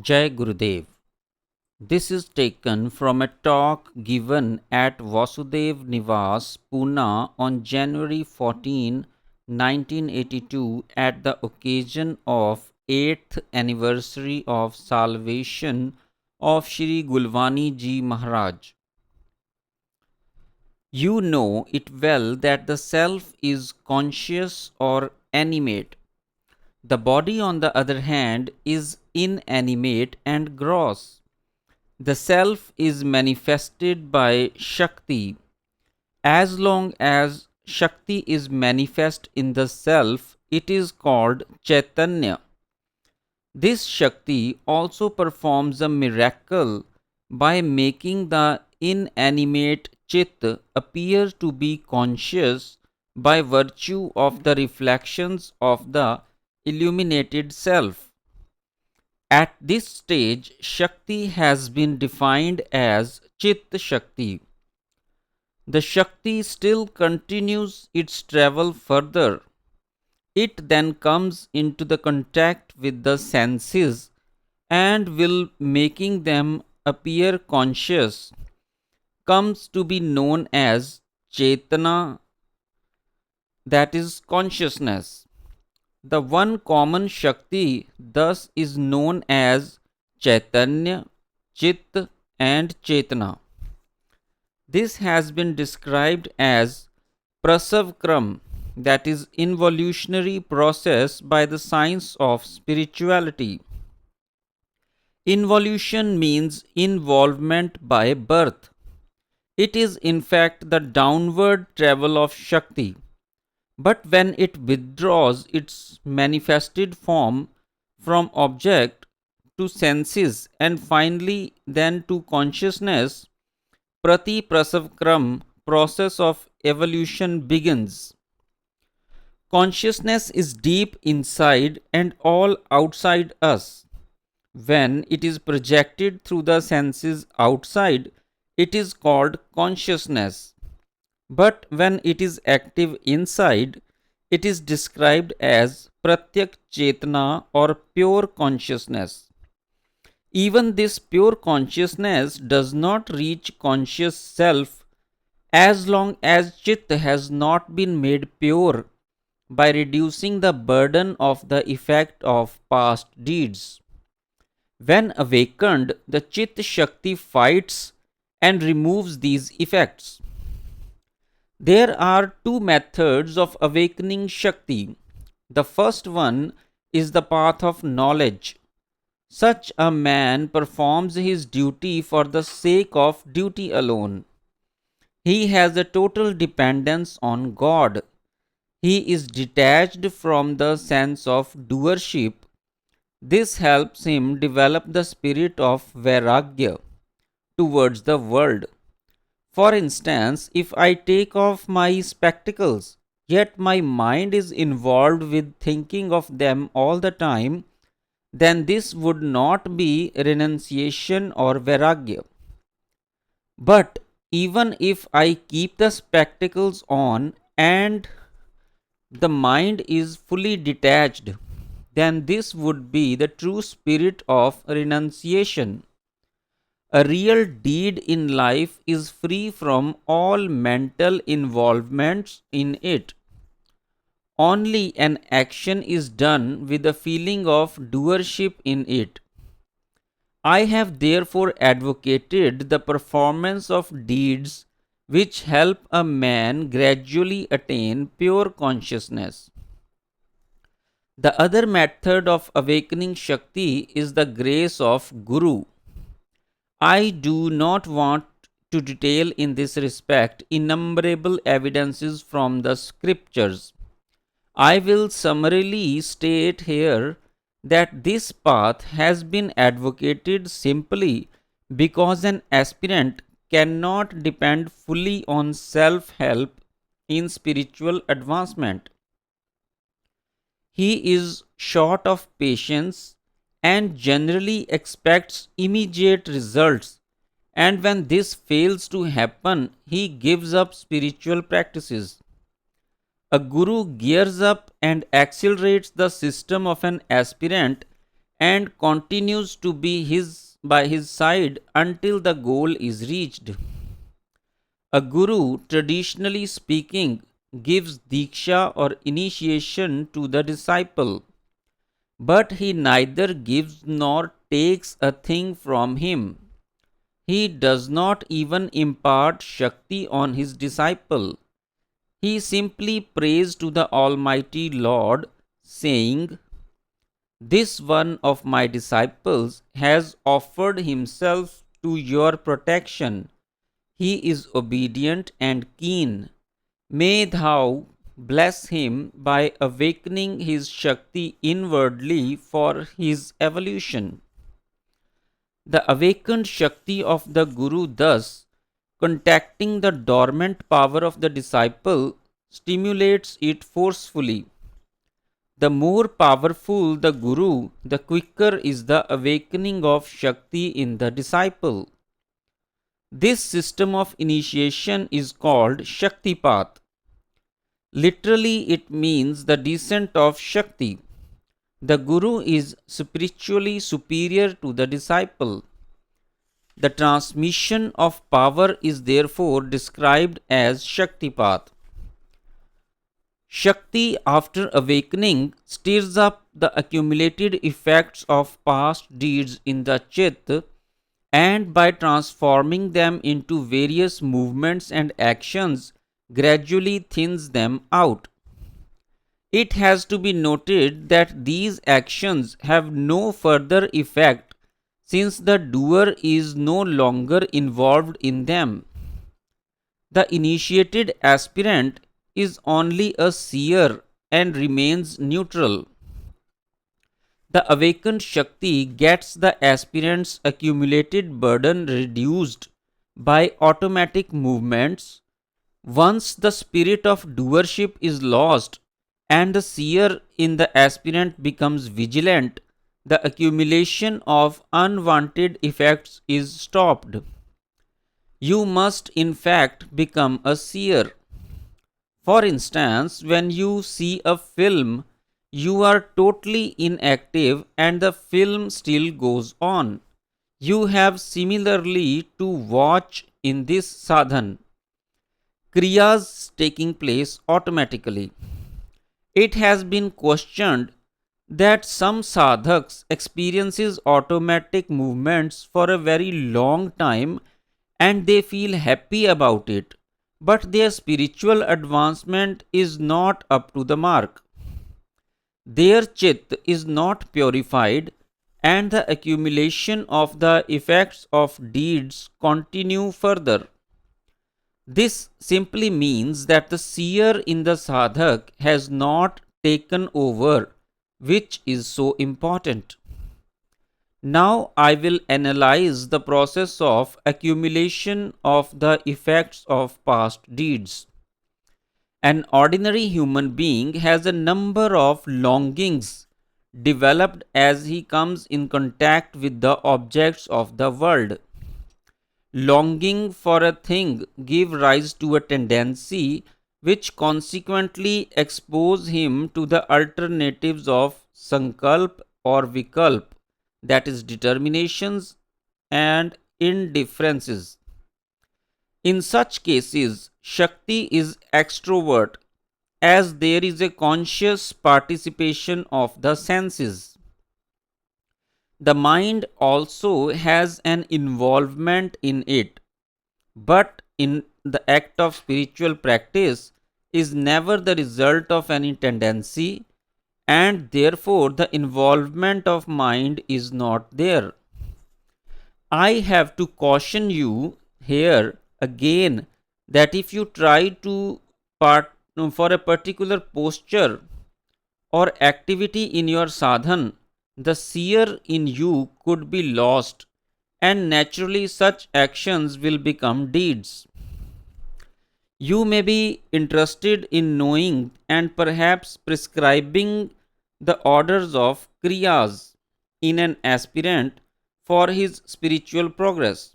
Jai Gurudev. This is taken from a talk given at Vasudev Nivas, Pune on January 14, 1982 at the occasion of 8th anniversary of salvation of Shri Gulwani Ji Maharaj. You know it well that the self is conscious or animate. The body, on the other hand, is inanimate and gross. The self is manifested by Shakti. As long as Shakti is manifest in the self, it is called Chaitanya. This Shakti also performs a miracle by making the inanimate Chit appear to be conscious by virtue of the reflections of the illuminated self. At this stage, Shakti has been defined as Chit Shakti. The Shakti still continues its travel further. It then comes into the contact with the senses and will making them appear conscious, comes to be known as Chetana, that is consciousness. The one common Shakti thus is known as Chaitanya, Chit and Chetana. This has been described as Prasavkram, that is involutionary process by the science of spirituality. Involution means involvement by birth. It is in fact the downward travel of Shakti. But when it withdraws its manifested form from object to senses and finally then to consciousness, Prati Prasavkram process of evolution begins. Consciousness is deep inside and all outside us. When it is projected through the senses outside, it is called consciousness. But when it is active inside, it is described as Pratyak Chetana or pure consciousness. Even this pure consciousness does not reach conscious self as long as Chit has not been made pure by reducing the burden of the effect of past deeds. When awakened, the Chit Shakti fights and removes these effects. There are two methods of awakening Shakti. The first one is the path of knowledge. Such a man performs his duty for the sake of duty alone. He has a total dependence on God. He is detached from the sense of doership. This helps him develop the spirit of Vairagya towards the world. For instance, if I take off my spectacles, yet my mind is involved with thinking of them all the time, then this would not be renunciation or vairagya. But even if I keep the spectacles on and the mind is fully detached, then this would be the true spirit of renunciation. A real deed in life is free from all mental involvements in it. Only an action is done with a feeling of doership in it. I have therefore advocated the performance of deeds which help a man gradually attain pure consciousness. The other method of awakening Shakti is the grace of Guru. I do not want to detail in this respect innumerable evidences from the scriptures. I will summarily state here that this path has been advocated simply because an aspirant cannot depend fully on self-help in spiritual advancement. He is short of patience and generally expects immediate results, and when this fails to happen, he gives up spiritual practices. A guru gears up and accelerates the system of an aspirant and continues to be by his side until the goal is reached. A guru, traditionally speaking, gives diksha or initiation to the disciple, but he neither gives nor takes a thing from him. He does not even impart Shakti on his disciple. He simply prays to the Almighty Lord, saying, "This one of my disciples has offered himself to your protection. He is obedient and keen. May thou bless him by awakening his Shakti inwardly for his evolution." The awakened Shakti of the Guru, thus contacting the dormant power of the disciple, stimulates it forcefully. The more powerful the Guru, the quicker is the awakening of Shakti in the disciple. This system of initiation is called Shaktipat. Literally, it means the descent of Shakti. The Guru is spiritually superior to the disciple. The transmission of power is therefore described as Shaktipat. Shakti, after awakening, stirs up the accumulated effects of past deeds in the Chit, and by transforming them into various movements and actions, gradually thins them out. It has to be noted that these actions have no further effect since the doer is no longer involved in them. The initiated aspirant is only a seer and remains neutral. The awakened Shakti gets the aspirant's accumulated burden reduced by automatic movements. Once the spirit of doership is lost and the seer in the aspirant becomes vigilant, the accumulation of unwanted effects is stopped. You must, in fact, become a seer. For instance, when you see a film, you are totally inactive and the film still goes on. You have similarly to watch in this sadhan. Kriyas taking place automatically. It has been questioned that some sadhaks experiences automatic movements for a very long time and they feel happy about it, but their spiritual advancement is not up to the mark. Their chit is not purified and the accumulation of the effects of deeds continue further. This simply means that the seer in the sadhak has not taken over, which is so important. Now I will analyze the process of accumulation of the effects of past deeds. An ordinary human being has a number of longings developed as he comes in contact with the objects of the world. Longing for a thing give rise to a tendency which consequently expose him to the alternatives of sankalp or vikalp, that is determinations and indifferences. In such cases, Shakti is extrovert as there is a conscious participation of the senses. The mind also has an involvement in it, but in the act of spiritual practice is never the result of any tendency, and therefore the involvement of mind is not there. I have to caution you here again that if you try to part for a particular posture or activity in your sadhan, the seer in you could be lost, and naturally such actions will become deeds. You may be interested in knowing and perhaps prescribing the orders of kriyas in an aspirant for his spiritual progress.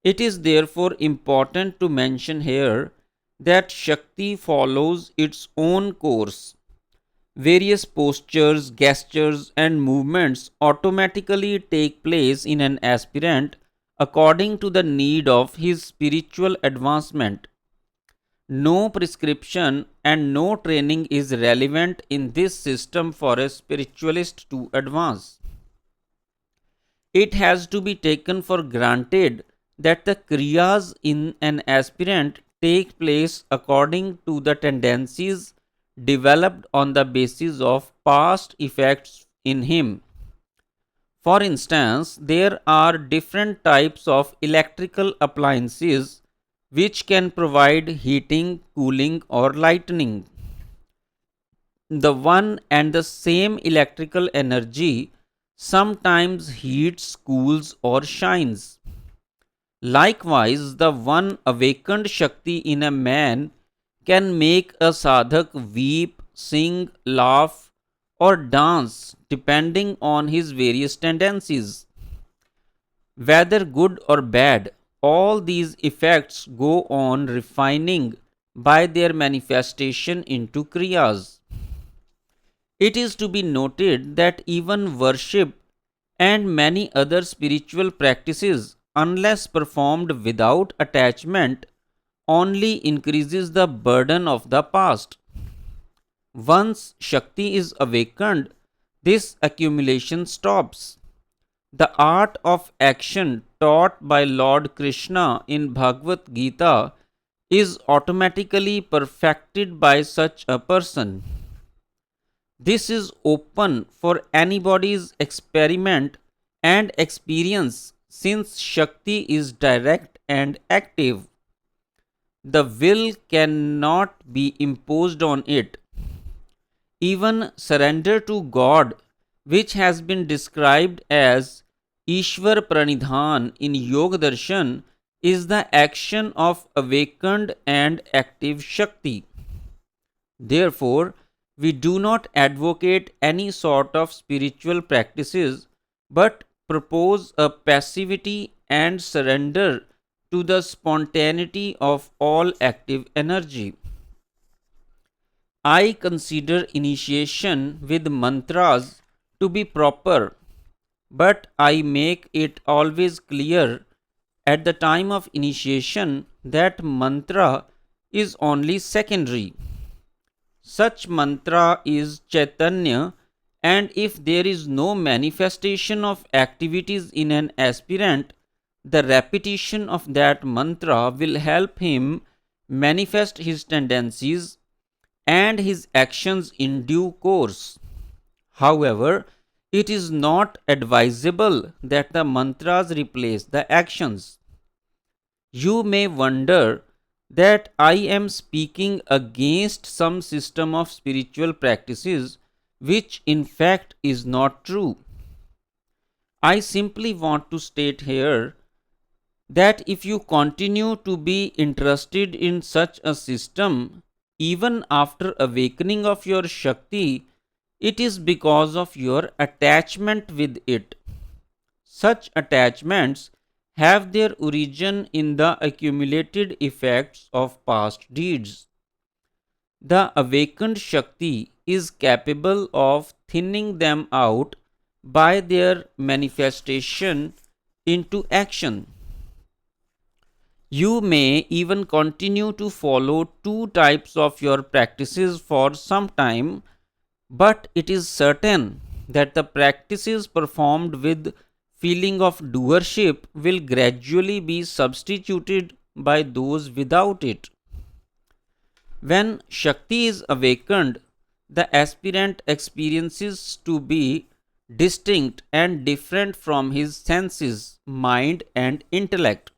It is therefore important to mention here that Shakti follows its own course. Various postures, gestures, and movements automatically take place in an aspirant according to the need of his spiritual advancement. No prescription and no training is relevant in this system for a spiritualist to advance. It has to be taken for granted that the kriyas in an aspirant take place according to the tendencies developed on the basis of past effects in him. For instance, there are different types of electrical appliances which can provide heating, cooling, or lighting. The one and the same electrical energy sometimes heats, cools, or shines. Likewise, the one awakened Shakti in a man can make a sadhak weep, sing, laugh, or dance depending on his various tendencies. Whether good or bad, all these effects go on refining by their manifestation into kriyas. It is to be noted that even worship and many other spiritual practices, unless performed without attachment, only increases the burden of the past. Once Shakti is awakened, this accumulation stops. The art of action taught by Lord Krishna in Bhagavad Gita is automatically perfected by such a person. This is open for anybody's experiment and experience since Shakti is direct and active. The will cannot be imposed on it. Even surrender to God, which has been described as Ishwar Pranidhan in Yoga Darshan, is the action of awakened and active Shakti. Therefore, we do not advocate any sort of spiritual practices but propose a passivity and surrender to the spontaneity of all active energy. I consider initiation with mantras to be proper, but I make it always clear at the time of initiation that mantra is only secondary. Such mantra is Chaitanya, and if there is no manifestation of activities in an aspirant, the repetition of that mantra will help him manifest his tendencies and his actions in due course. However, it is not advisable that the mantras replace the actions. You may wonder that I am speaking against some system of spiritual practices, which in fact is not true. I simply want to state here that if you continue to be interested in such a system, even after awakening of your Shakti, it is because of your attachment with it. Such attachments have their origin in the accumulated effects of past deeds. The awakened Shakti is capable of thinning them out by their manifestation into action. You may even continue to follow two types of your practices for some time, but it is certain that the practices performed with feeling of doership will gradually be substituted by those without it. When Shakti is awakened, the aspirant experiences to be distinct and different from his senses, mind, and intellect.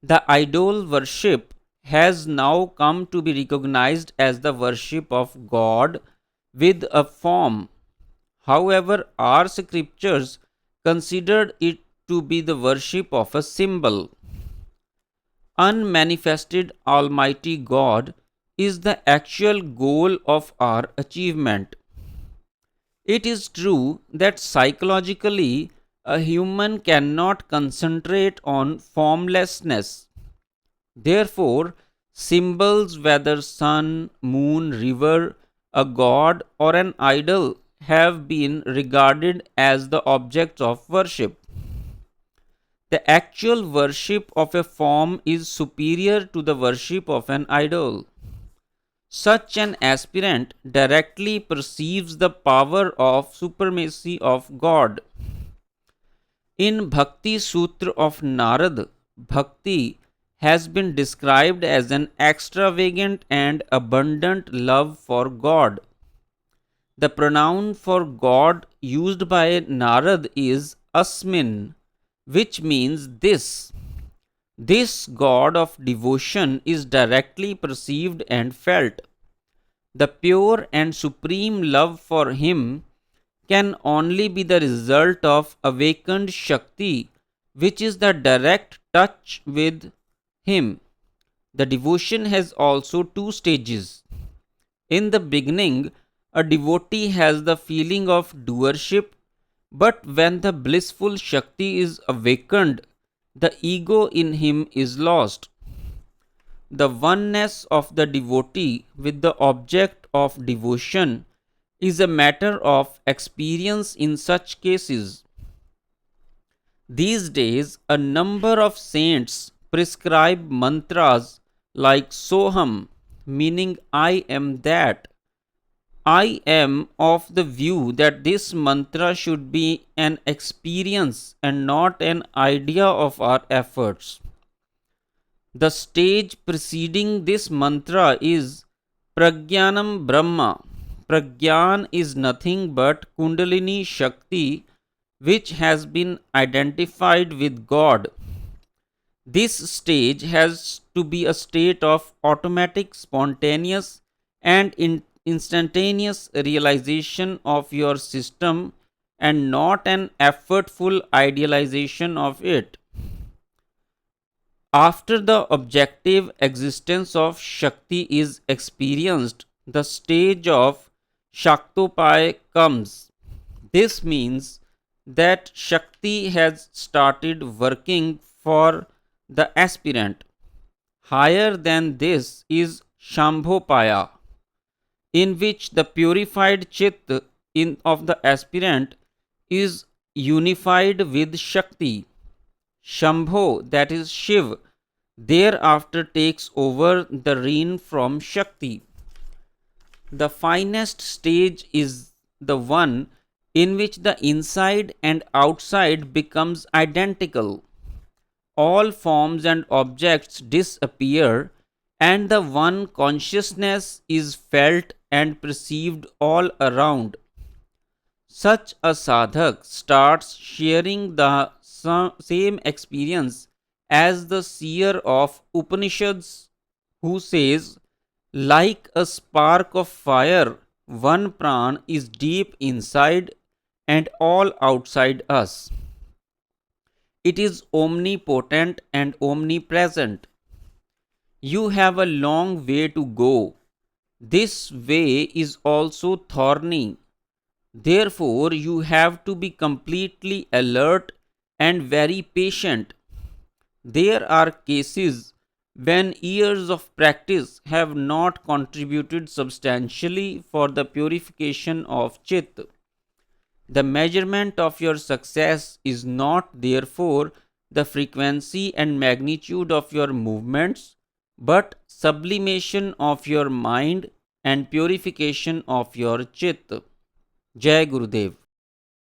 The idol worship has now come to be recognized as the worship of God with a form. However, our scriptures considered it to be the worship of a symbol. Unmanifested Almighty God is the actual goal of our achievement. It is true that psychologically a human cannot concentrate on formlessness. Therefore, symbols, whether sun, moon, river, a god or an idol have been regarded as the objects of worship. The actual worship of a form is superior to the worship of an idol. Such an aspirant directly perceives the power of supremacy of God. In Bhakti Sutra of Narad, Bhakti has been described as an extravagant and abundant love for God. The pronoun for God used by Narad is Asmin, which means this. This God of devotion is directly perceived and felt. The pure and supreme love for Him can only be the result of awakened Shakti, which is the direct touch with Him. The devotion has also two stages. In the beginning, a devotee has the feeling of doership, but when the blissful Shakti is awakened, the ego in him is lost. The oneness of the devotee with the object of devotion is a matter of experience in such cases. These days, a number of saints prescribe mantras like Soham, meaning I am that. I am of the view that this mantra should be an experience and not an idea of our efforts. The stage preceding this mantra is Pragyanam Brahma. Pragyan is nothing but Kundalini Shakti, which has been identified with God. This stage has to be a state of automatic, spontaneous, and instantaneous realization of your system and not an effortful idealization of it. After the objective existence of Shakti is experienced, the stage of Shaktopaya comes. This means that Shakti has started working for the aspirant. Higher than this is Shambhopaya, in which the purified chit of the aspirant is unified with Shakti. Shambho, that is Shiv, thereafter takes over the reign from Shakti. The finest stage is the one in which the inside and outside becomes identical. All forms and objects disappear and the one consciousness is felt and perceived all around. Such a sadhak starts sharing the same experience as the seer of Upanishads, who says, like a spark of fire, one pran is deep inside and all outside us. It is omnipotent and omnipresent. You have a long way to go. This way is also thorny. Therefore, you have to be completely alert and very patient. There are cases when years of practice have not contributed substantially for the purification of Chit. The measurement of your success is not, therefore, the frequency and magnitude of your movements, but sublimation of your mind and purification of your Chit. Jai Gurudev.